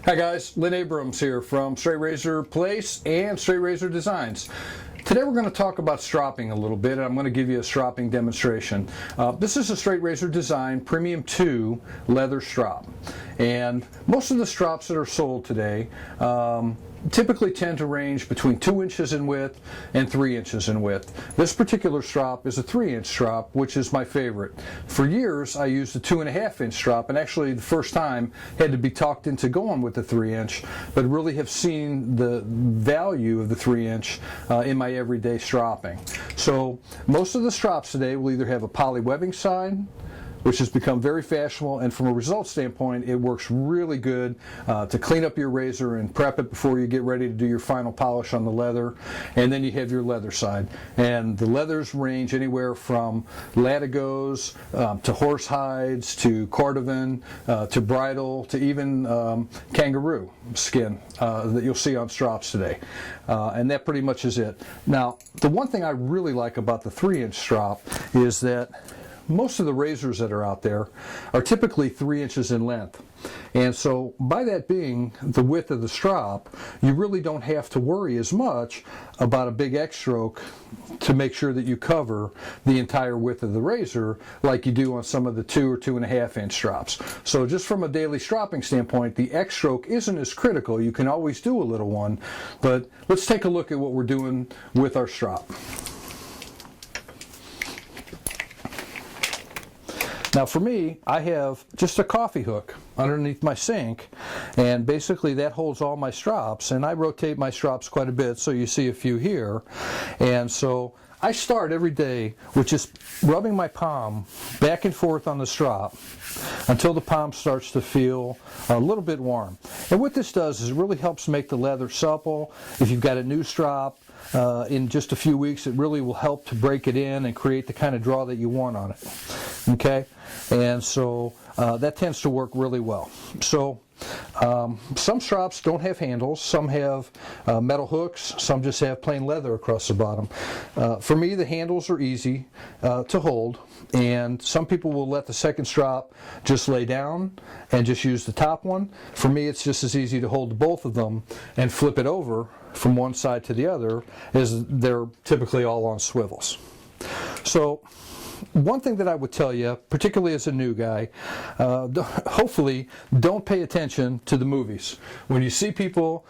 Hi guys, Lynn Abrams here from Straight Razor Place and Straight Razor Designs. Today we're going to talk about stropping a little bit, and I'm going to give you a stropping demonstration. This is a Straight Razor Design Premium 2 leather strop, and most of the strops that are sold today typically tend to range between 2 inches in width and 3 inches in width. This particular strop is a 3-inch strop, which is my favorite. For years I used a 2.5-inch strop, and actually the first time had to be talked into going with the 3-inch, but really have seen the value of the 3-inch in my everyday stropping. So most of the strops today will either have a poly webbing side, which has become very fashionable, and from a result standpoint it works really good to clean up your razor and prep it before you get ready to do your final polish on the leather. And then you have your leather side, and the leathers range anywhere from latigos to horse hides to cordovan to bridle to even kangaroo skin that you'll see on strops today, and that pretty much is it. Now, the one thing I really like about the 3-inch strop is that most of the razors that are out there are typically 3 inches in length. And so by that being the width of the strop, you really don't have to worry as much about a big X stroke to make sure that you cover the entire width of the razor like you do on some of the 2 or 2.5-inch strops. So just from a daily stropping standpoint, the X stroke isn't as critical. You can always do a little one, but let's take a look at what we're doing with our strop. Now for me, I have just a coffee hook underneath my sink, and basically that holds all my strops, and I rotate my strops quite a bit, so you see a few here. And so I start every day with just rubbing my palm back and forth on the strop until the palm starts to feel a little bit warm. And what this does is it really helps make the leather supple. If you've got a new strop, in just a few weeks it really will help to break it in and create the kind of draw that you want on it. Okay, and so that tends to work really well. So some strops don't have handles, some have metal hooks, some just have plain leather across the bottom. For me, the handles are easy to hold, and some people will let the second strop just lay down and just use the top one. For me, it's just as easy to hold both of them and flip it over from one side to the other, as they're typically all on swivels. So one thing that I would tell you, particularly as a new guy, hopefully don't pay attention to the movies. When you see people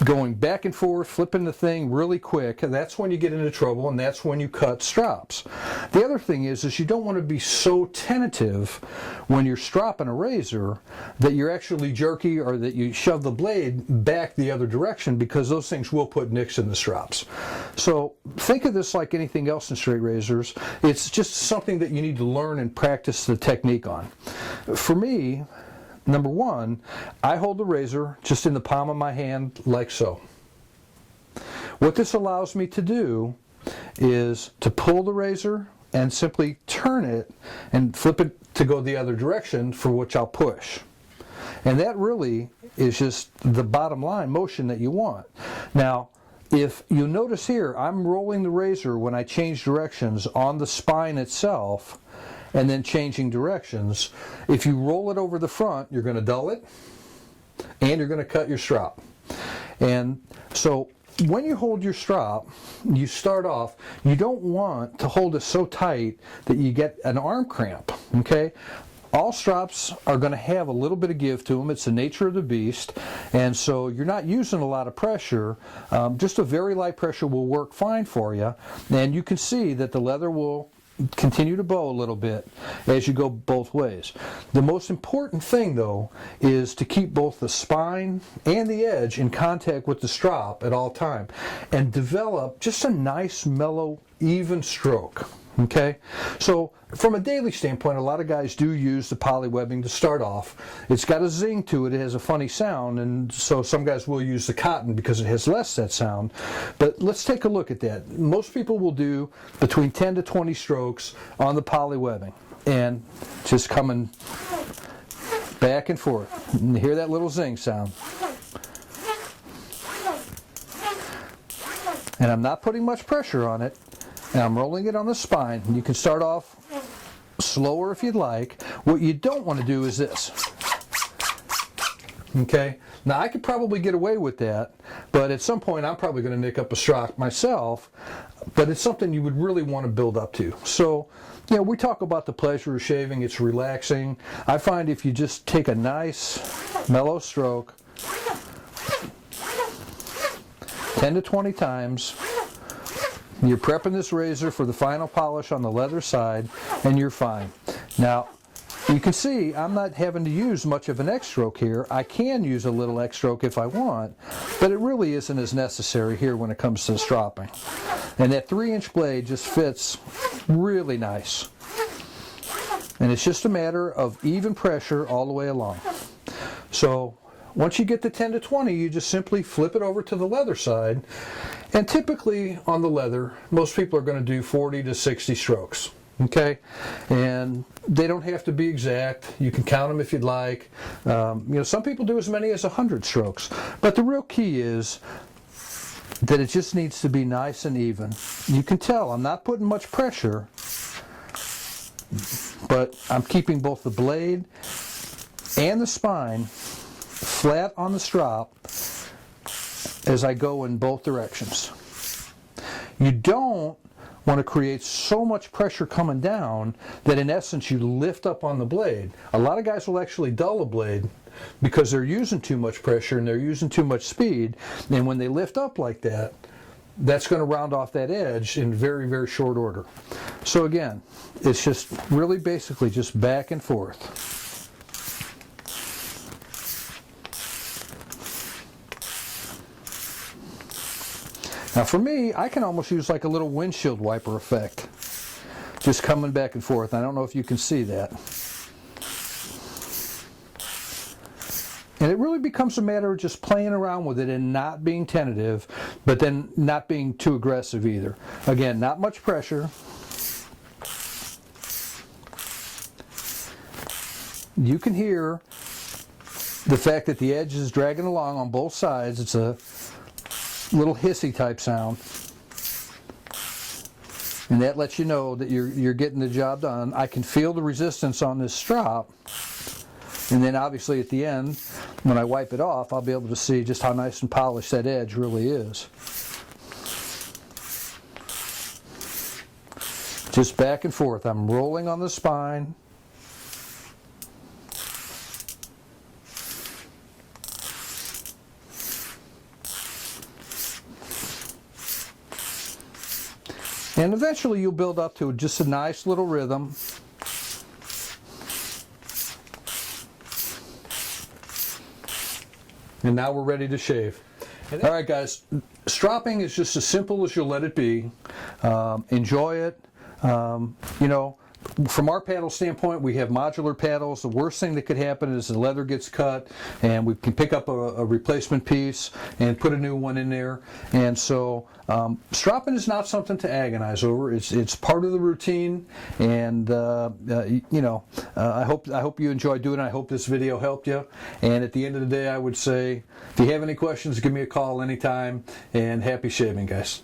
going back and forth, flipping the thing really quick, that's when you get into trouble, and that's when you cut strops. The other thing is you don't want to be so tentative when you're stropping a razor that you're actually jerky, or that you shove the blade back the other direction, because those things will put nicks in the strops. So think of this like anything else in straight razors. It's just something that you need to learn and practice the technique on. For me, number one, I hold the razor just in the palm of my hand like so. What this allows me to do is to pull the razor and simply turn it and flip it to go the other direction, for which I'll push. And that really is just the bottom line motion that you want. Now, if you notice here, I'm rolling the razor when I change directions on the spine itself, and then changing directions. If you roll it over the front, you're going to dull it, and you're going to cut your strop. And so when you hold your strop, you start off, you don't want to hold it so tight that you get an arm cramp, okay? All strops are going to have a little bit of give to them. It's the nature of the beast, and so you're not using a lot of pressure. Just a very light pressure will work fine for you, and you can see that the leather will continue to bow a little bit as you go both ways. The most important thing, though, is to keep both the spine and the edge in contact with the strop at all time, and develop just a nice, mellow, even stroke. Okay, so from a daily standpoint, a lot of guys do use the poly webbing to start off. It's got a zing to it, it has a funny sound, and so some guys will use the cotton because it has less that sound. But let's take a look at that. Most people will do between 10 to 20 strokes on the poly webbing, and just coming back and forth. And hear that little zing sound. And I'm not putting much pressure on it. And I'm rolling it on the spine. You can start off slower if you'd like. What you don't want to do is this. Okay, now I could probably get away with that, but at some point I'm probably going to nick up a strop myself, but it's something you would really want to build up to. So, you know, we talk about the pleasure of shaving, it's relaxing. I find if you just take a nice mellow stroke 10 to 20 times, you're prepping this razor for the final polish on the leather side, and you're fine. Now, you can see I'm not having to use much of an X-stroke here. I can use a little X-stroke if I want, but it really isn't as necessary here when it comes to stropping. And that 3-inch blade just fits really nice. And it's just a matter of even pressure all the way along. So once you get to 10 to 20, you just simply flip it over to the leather side. And typically on the leather, most people are going to do 40 to 60 strokes. Okay, and they don't have to be exact. You can count them if you'd like. You know, some people do as many as 100 strokes. But the real key is that it just needs to be nice and even. You can tell I'm not putting much pressure, but I'm keeping both the blade and the spine flat on the strop as I go in both directions. You don't want to create so much pressure coming down that in essence you lift up on the blade. A lot of guys will actually dull a blade because they're using too much pressure and they're using too much speed, and when they lift up like that, that's going to round off that edge in very, very short order. So again, it's just really basically just back and forth. Now for me, I can almost use like a little windshield wiper effect, just coming back and forth. I don't know if you can see that. And it really becomes a matter of just playing around with it and not being tentative, but then not being too aggressive either. Again, not much pressure. You can hear the fact that the edge is dragging along on both sides. It's a little hissy type sound, and that lets you know that you're getting the job done. I can feel the resistance on this strop, and then obviously at the end when I wipe it off, I'll be able to see just how nice and polished that edge really is. Just back and forth. I'm rolling on the spine. And eventually you'll build up to just a nice little rhythm. And now we're ready to shave. All right, guys, stropping is just as simple as you'll let it be. Enjoy it. You know, from our paddle standpoint, we have modular paddles. The worst thing that could happen is the leather gets cut and we can pick up a replacement piece and put a new one in there. And so stropping is not something to agonize over. It's part of the routine, and you know, I hope you enjoy doing it. I hope this video helped you. And at the end of the day, I would say, if you have any questions, give me a call anytime, and happy shaving, guys.